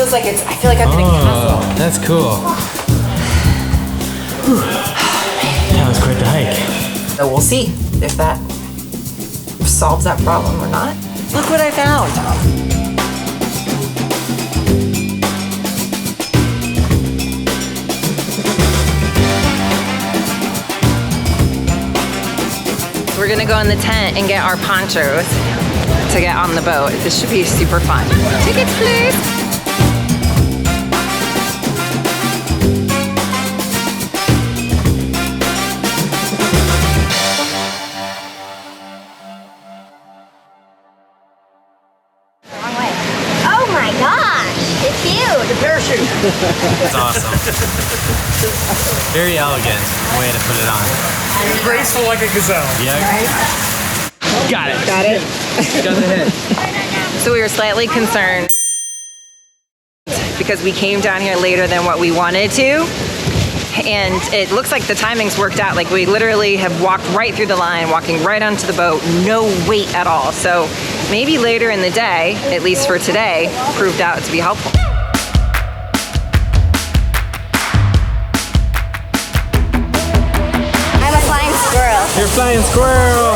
feels like I feel like I'm in a castle. That's cool. That was quite the hike. So we'll see if that solves that problem or not. Look what I found. We're gonna go in the tent and get our ponchos to get on the boat. This should be super fun. Tickets, please. Oh my gosh, it's huge. The parachute. It's awesome. Very elegant way to put it on. Graceful like a gazelle. Yeah. Right. Got it. Got it? Got the hit. So we were slightly concerned because we came down here later than what we wanted to. And it looks like the timings worked out. Like we literally have walked right through the line, walking right onto the boat, no wait at all. So maybe later in the day, at least for today, proved out to be helpful. I'm a flying squirrel. You're flying squirrel.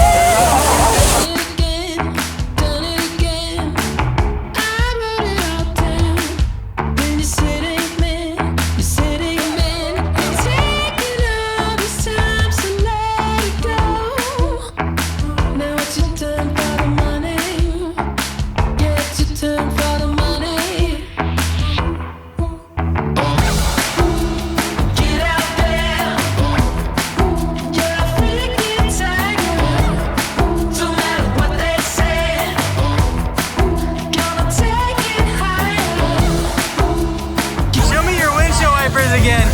Again.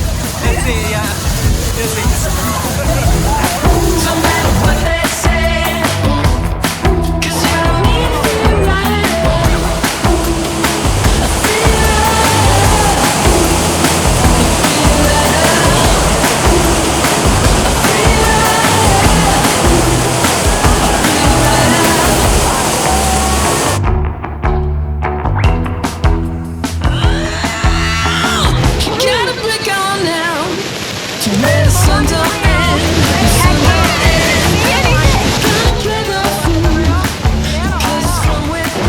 Let's see, yeah. Let's see. No matter what they say, 'cause you don't need to be right.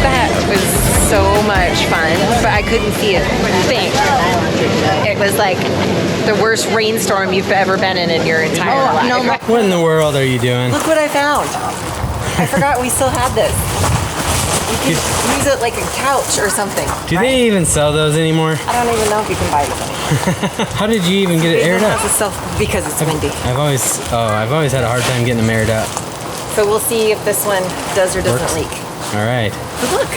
That was so much fun, but I couldn't see a thing. It was like the worst rainstorm you've ever been in your entire life. No, What in the world are you doing? Look what I found. I forgot we still had this. You can use it like a couch or something. Do they even sell those anymore? I don't even know if you can buy this anymore. How did you even get it aired up? Because it's windy. I've always had a hard time getting them aired up. So we'll see if this one does or doesn't Works. leak. All right. But look.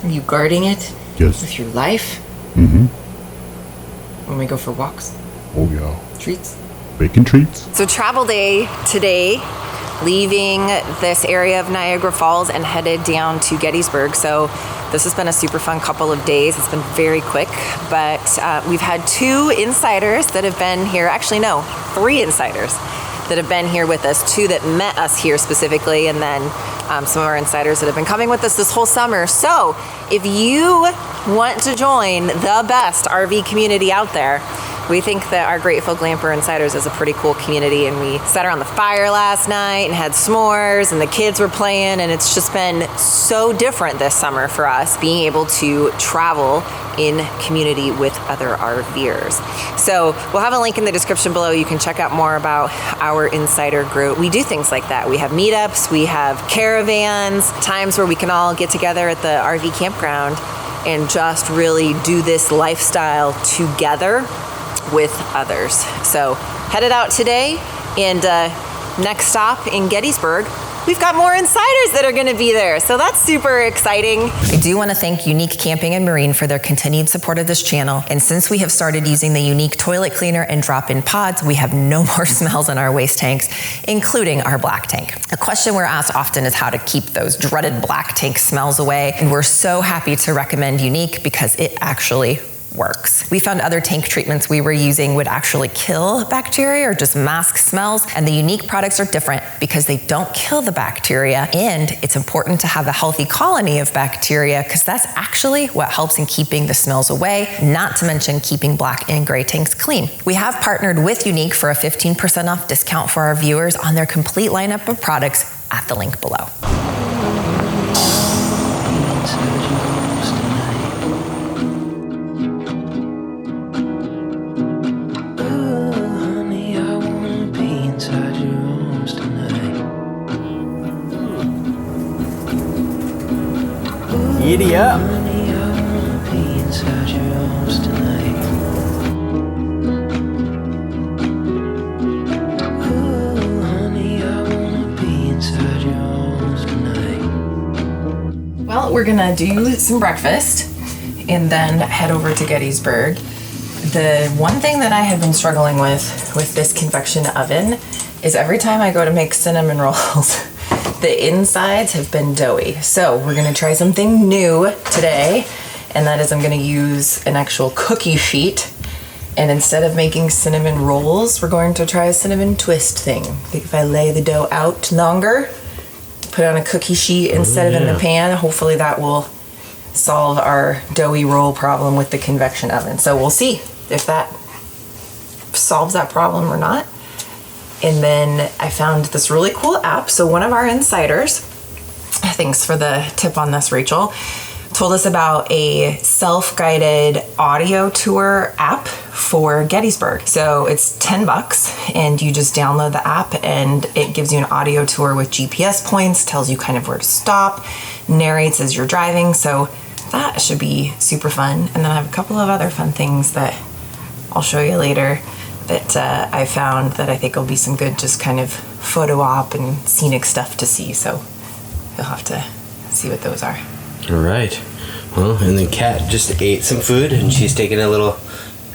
Are you guarding it Yes. with your life? Mm-hmm. When we go for walks? Oh yeah. Treats? Bacon treats. So travel day today, leaving this area of Niagara Falls and headed down to Gettysburg. So this has been a super fun couple of days. It's been very quick, but we've had 2 insiders that have been here. Actually, no, 3 insiders that have been here with us, 2 that met us here specifically, and then some of our insiders that have been coming with us this whole summer. So if you want to join the best RV community out there, we think that our Grateful Glamper Insiders is a pretty cool community, and we sat around the fire last night and had s'mores, and the kids were playing, and it's just been so different this summer for us being able to travel in community with other RVers. So we'll have a link in the description below. You can check out more about our insider group. We do things like that. We have meetups, we have caravans, times where we can all get together at the RV campground and just really do this lifestyle together with others. So headed out today, and next stop in Gettysburg, we've got more insiders that are going to be there. So that's super exciting. I do want to thank Unique Camping and Marine for their continued support of this channel. And since we have started using the Unique toilet cleaner and drop-in pods, we have no more smells in our waste tanks, including our black tank. A question we're asked often is how to keep those dreaded black tank smells away. And we're so happy to recommend Unique because it actually works. We found other tank treatments we were using would actually kill bacteria or just mask smells, and the unique products are different because they don't kill the bacteria, and it's important to have a healthy colony of bacteria because that's actually what helps in keeping the smells away, not to mention keeping black and gray tanks clean. We have partnered with Unique for a 15% off discount for our viewers on their complete lineup of products at the link below. Giddy up. Well, we're gonna do some breakfast and then head over to Gettysburg. The one thing that I have been struggling with this convection oven is every time I go to make cinnamon rolls, the insides have been doughy. So we're gonna try something new today, and that is I'm gonna use an actual cookie sheet. And instead of making cinnamon rolls, we're going to try a cinnamon twist thing. I think if I lay the dough out longer, put it on a cookie sheet instead of in the pan, hopefully that will solve our doughy roll problem with the convection oven. So we'll see if that solves that problem or not. And then I found this really cool app. So one of our insiders, thanks for the tip on this, Rachel, told us about a self-guided audio tour app for Gettysburg. So it's $10 and you just download the app and it gives you an audio tour with GPS points, tells you kind of where to stop, narrates as you're driving. So that should be super fun. And then I have a couple of other fun things that I'll show you later that I found that I think will be some good just kind of photo op and scenic stuff to see. So you'll have to see what those are. All right. Well, and then Kat just ate some food and she's taking a little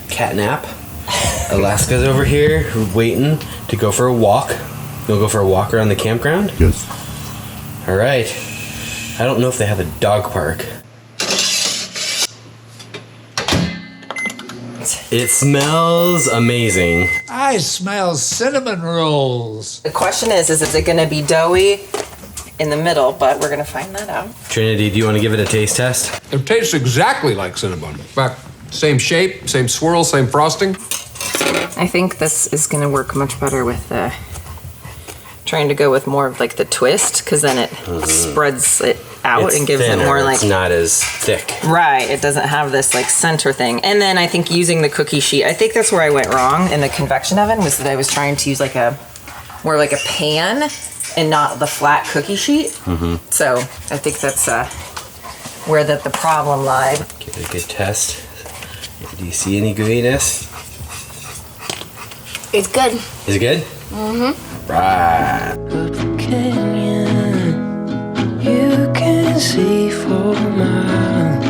cat nap. Alaska's over here waiting to go for a walk. You'll go for a walk around the campground? Yes. All right. I don't know if they have a dog park. It smells amazing. I smell cinnamon rolls. The question is it going to be doughy in the middle? But we're going to find that out. Trinity, do you want to give it a taste test? It tastes exactly like cinnamon. In fact, same shape, same swirl, same frosting. I think this is going to work much better with trying to go with more of like the twist, because then it spreads it out It's and gives thinner. it more like... It's not as thick. Right, it doesn't have this like center thing. And then I think using the cookie sheet, I think that's where I went wrong in the convection oven, was that I was trying to use like more like a pan and not the flat cookie sheet. So I think that's where the problem lied. Give it a good test. Do you see any gooiness? It's good. Is it good? Right. Canyon, you can see for miles.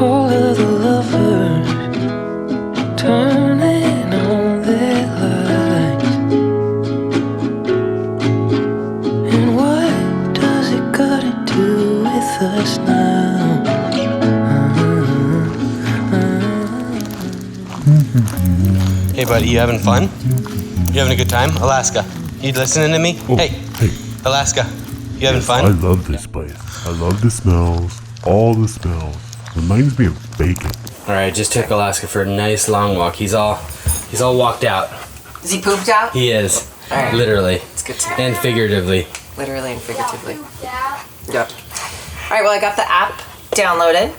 All of the lovers turning on their lights. And what does it got to do with us now? Hey, buddy, you having fun? You having a good time? Alaska, you listening to me? Oh, hey, hey. Alaska, you having fun? I love this place. I love the smells. All the smells. Reminds me of bacon. All right, just took Alaska for a nice long walk. He's all walked out. Is he pooped out? He is. All right. Literally. It's good to know. And figuratively. Literally and figuratively. Yep. All right, well, I got the app downloaded.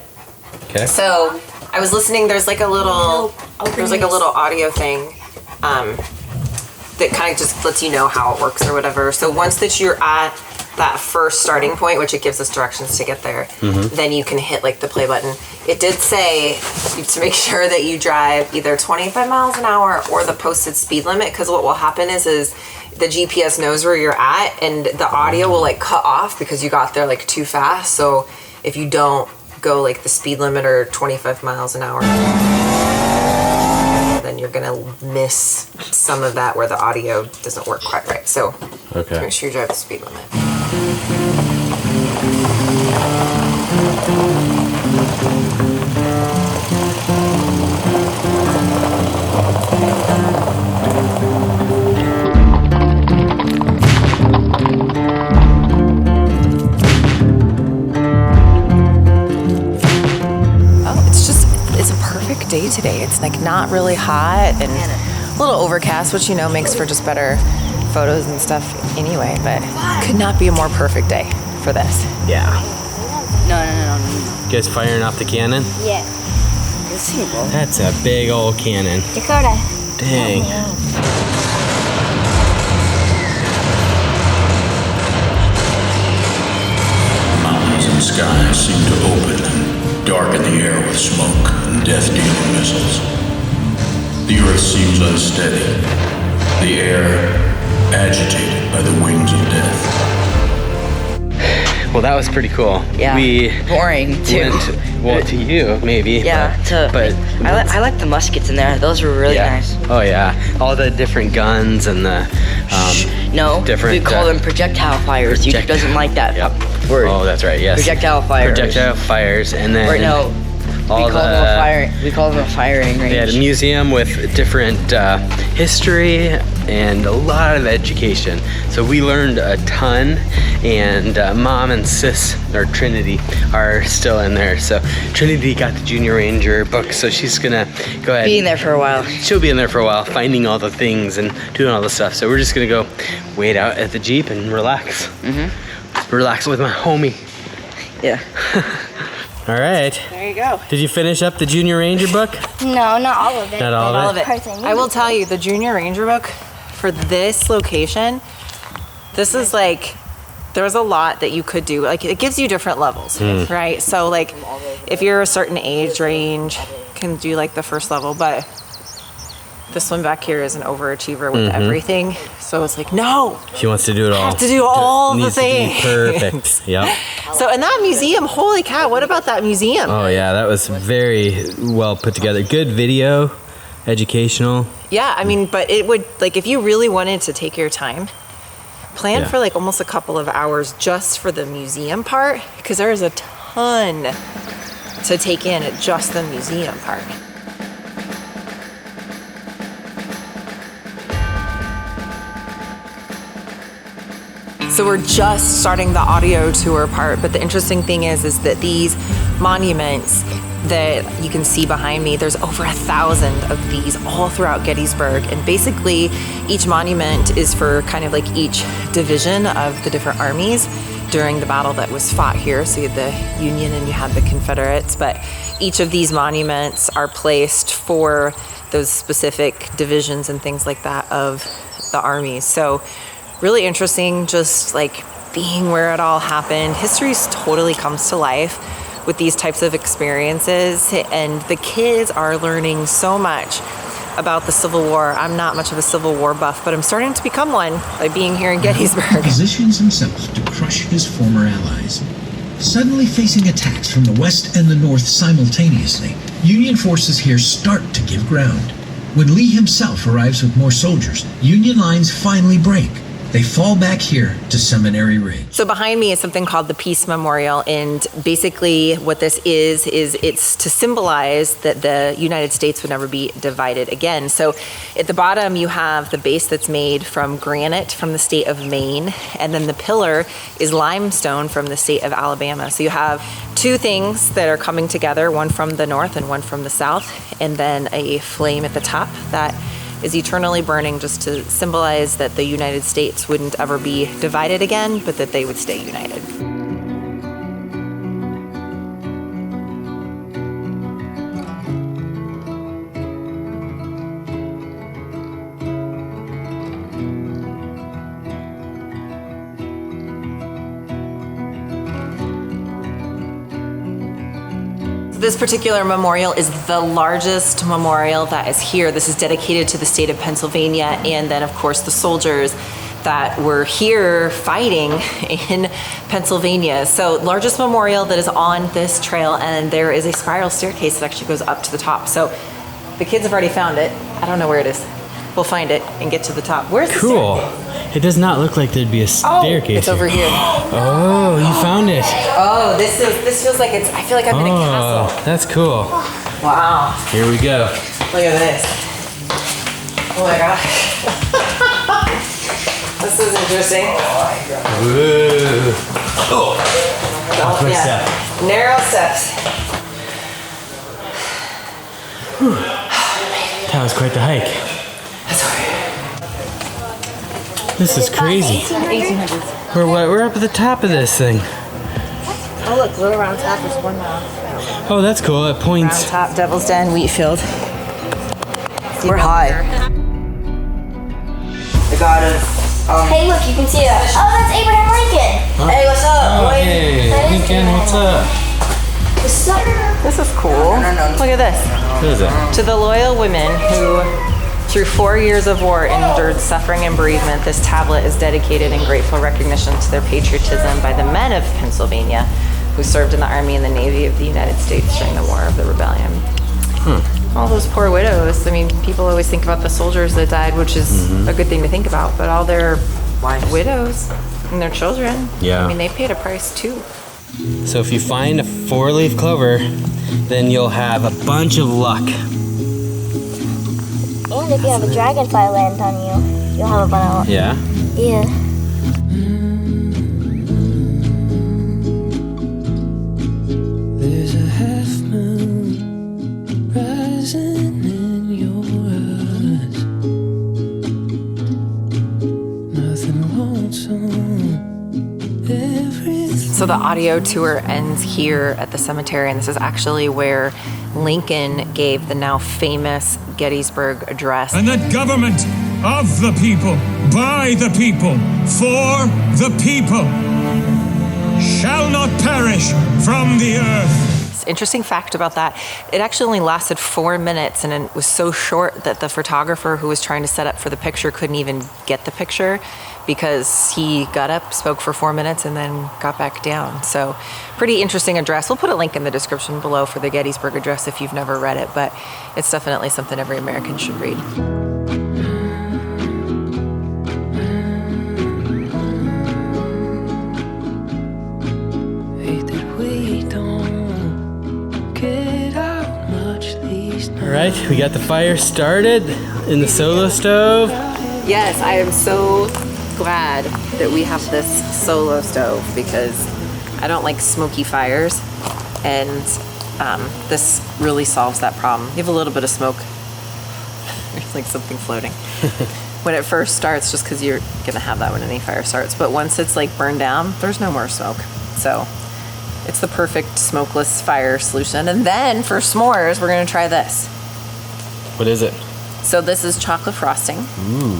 Okay. So I was listening. There's like a little audio thing that kind of just lets you know how it works or whatever. So once that you're at that first starting point, which it gives us directions to get there, then you can hit like the play button. It did say to make sure that you drive either 25 miles an hour or the posted speed limit, because what will happen is the GPS knows where you're at and the audio will like cut off because you got there like too fast. So if you don't go like the speed limit or 25 miles an hour, then you're gonna miss some of that where the audio doesn't work quite right. So Okay. make sure you drive the speed limit. It's a perfect day today. It's like not really hot and a little overcast, which makes for just better photos and stuff anyway, but could not be a more perfect day for this. Yeah. No. You guys firing off the cannon? Yeah. Let's see, bro. That's a big old cannon. Dakota. Dang. Mountains and skies seem to open and darken the air with smoke and death-dealing missiles. The earth seems unsteady, the air agitated by the wings of death. Well, that was pretty cool. Yeah. We boring too. Well, to you maybe. Yeah. But I like the muskets in there. Those were really nice. Oh yeah. All the different guns and the No. different. We call them projectile fires. YouTube doesn't like that word. Oh, that's right. Yes. Projectile fires. Projectile fires, and then Or no. We call them a firing range. They had a museum with different history and a lot of education. So we learned a ton, and Mom and Sis, or Trinity, are still in there. So Trinity got the Junior Ranger book, so she's gonna go ahead. Be in there for a while. She'll be in there for a while, finding all the things and doing all the stuff. So we're just gonna go wait out at the Jeep and relax. Relax with my homie. Yeah. All right. There you go. Did you finish up the Junior Ranger book? No, not all of it. Not all of it? Parts I I will tell you, the Junior Ranger book for this location, this is like, there's a lot that you could do. Like, it gives you different levels, right? So, like, if you're a certain age range, can do like the first level, but this one back here is an overachiever with everything. So it's like, no. She wants to do it all. I have to do all the Needs to be things. perfect. Yep. So, and that museum, holy cow, what about that museum? Oh yeah, that was very well put together. Good video, educational. Yeah, I mean, but it would, like, if you really wanted to take your time, plan for like almost a couple of hours just for the museum part, because there's a ton to take in at just the museum part. So we're just starting the audio tour part, but the interesting thing is that these monuments that you can see behind me, there's over 1,000 of these all throughout Gettysburg, and basically each monument is for kind of like each division of the different armies during the battle that was fought here. So you had the Union and you had the Confederates, but each of these monuments are placed for those specific divisions and things like that of the armies. So really interesting, just like being where it all happened. History totally comes to life with these types of experiences, and the kids are learning so much about the Civil War. I'm not much of a Civil War buff, but I'm starting to become one by being here in Gettysburg. Positions himself to crush his former allies. Suddenly facing attacks from the west and the north simultaneously, Union forces here start to give ground. When Lee himself arrives with more soldiers, Union lines finally break. They fall back here to Seminary Ridge. So behind me is something called the Peace Memorial, and basically what this is it's to symbolize that the United States would never be divided again. So at the bottom you have the base that's made from granite from the state of Maine, and then the pillar is limestone from the state of Alabama. So you have two things that are coming together, one from the north and one from the south, and then a flame at the top that is eternally burning, just to symbolize that the United States wouldn't ever be divided again, but that they would stay united. This particular memorial is the largest memorial that is here. This is dedicated to the state of Pennsylvania, and then of course the soldiers that were here fighting in Pennsylvania. So largest memorial that is on this trail, and there is a spiral staircase that actually goes up to the top. So the kids have already found it. I don't know where it is. We'll find it and get to the top. Where's the Cool. staircase? It does not look like there'd be a staircase. It's over here. Oh, you found it. Oh, this feels like I feel like I'm in a castle. That's cool. Wow. Here we go. Look at this. Oh my gosh. This is interesting. Woo. Oh. Quick step. Narrow steps. That was quite the hike. This is crazy. 1800s. We're up at the top of this thing. Oh look, little round top is 1 mile. Oh, that's cool. It Round points. Top, Devil's Den, Wheatfield. We're high. The god of. Hey, look, you can see it. Oh, that's Abraham Lincoln. Hey, what's up, boy? Hey, Lincoln, what's up? What's up? This is cool. Look at this. What is it? To the loyal women who, through 4 years of war, endured suffering and bereavement, this tablet is dedicated in grateful recognition to their patriotism by the men of Pennsylvania who served in the Army and the Navy of the United States during the War of the Rebellion. All those poor widows. I mean, people always think about the soldiers that died, which is a good thing to think about, but all their widows and their children. Yeah. I mean, they paid a price too. So if you find a 4-leaf clover, then you'll have a bunch of luck. And if you have a dragonfly land on you, you'll have a bunch of. Yeah? Yeah. There's a half moon rising in your eyes. Nothing lonesome. Everything. So the audio tour ends here at the cemetery, and this is actually where Lincoln gave the now famous Gettysburg Address. And that government of the people, by the people, for the people, shall not perish from the earth. Interesting fact about that, it actually only lasted 4 minutes, and it was so short that the photographer who was trying to set up for the picture couldn't even get the picture because he got up, spoke for 4 minutes, and then got back down. So pretty interesting address. We'll put a link in the description below for the Gettysburg Address if you've never read it, but it's definitely something every American should read. All right, we got the fire started in the solo stove. Yes, I am so glad that we have this solo stove because I don't like smoky fires, and this really solves that problem. You have a little bit of smoke. There's like something floating. When it first starts, just because you're gonna have that when any fire starts, but once it's like burned down, there's no more smoke. So it's the perfect smokeless fire solution. And then for s'mores, we're gonna try this. What is it? So this is chocolate frosting.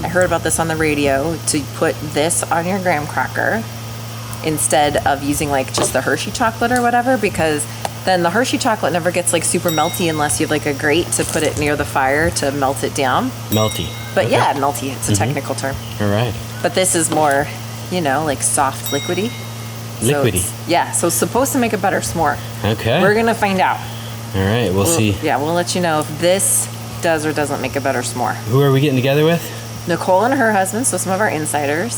I heard about this on the radio, to put this on your graham cracker instead of using like just the Hershey chocolate or whatever, because then the Hershey chocolate never gets like super melty unless you have like a grate to put it near the fire to melt it down. Melty. But okay. Yeah, melty, it's a technical term. All right. But this is more, you know, like soft liquidy. Liquidy. So yeah, so it's supposed to make a better s'more. Okay. We're gonna find out. All right, we'll see. Yeah, we'll let you know if this does or doesn't make a better s'more. Who are we getting together with? Nicole and her husband, so some of our insiders.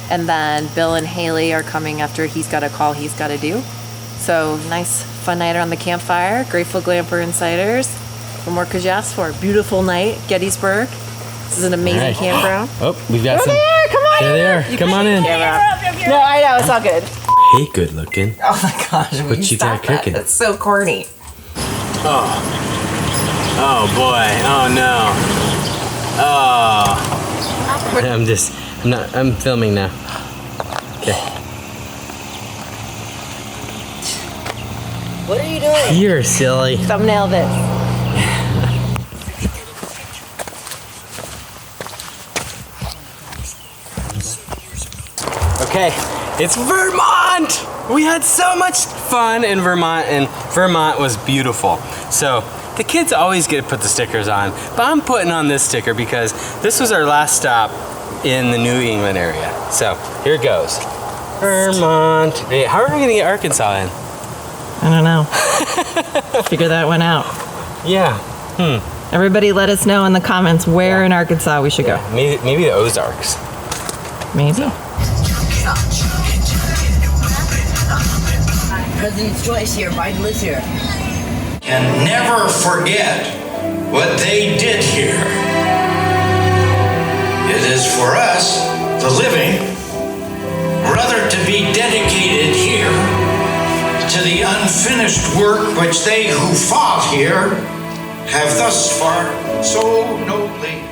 And then Bill and Haley are coming after he's got a call he's got to do. So nice, fun night around the campfire. Grateful Glamper insiders. What more could you ask for? Beautiful night, Gettysburg. This is an amazing campground. Oh, we've got some. There, come on There in. they are. Come on in. No, I know, it's all good. Hey, good looking. Oh my gosh, will What you stop got cooking? That? That's so corny. Oh boy. Oh no. Oh. I'm filming now. Okay. What are you doing? You're silly. Thumbnail this. Okay, it's Vermont! We had so much fun in Vermont, and Vermont was beautiful. So, the kids always get to put the stickers on, but I'm putting on this sticker because this was our last stop in the New England area. So, here it goes. Vermont. Hey, how are we gonna get Arkansas in? I don't know. Figure that one out. Yeah. Everybody let us know in the comments where in Arkansas we should go. Maybe the Ozarks. Maybe. President's choice here. Biden lives here. And never forget what they did here. It is for us, the living, rather to be dedicated here to the unfinished work which they who fought here have thus far so nobly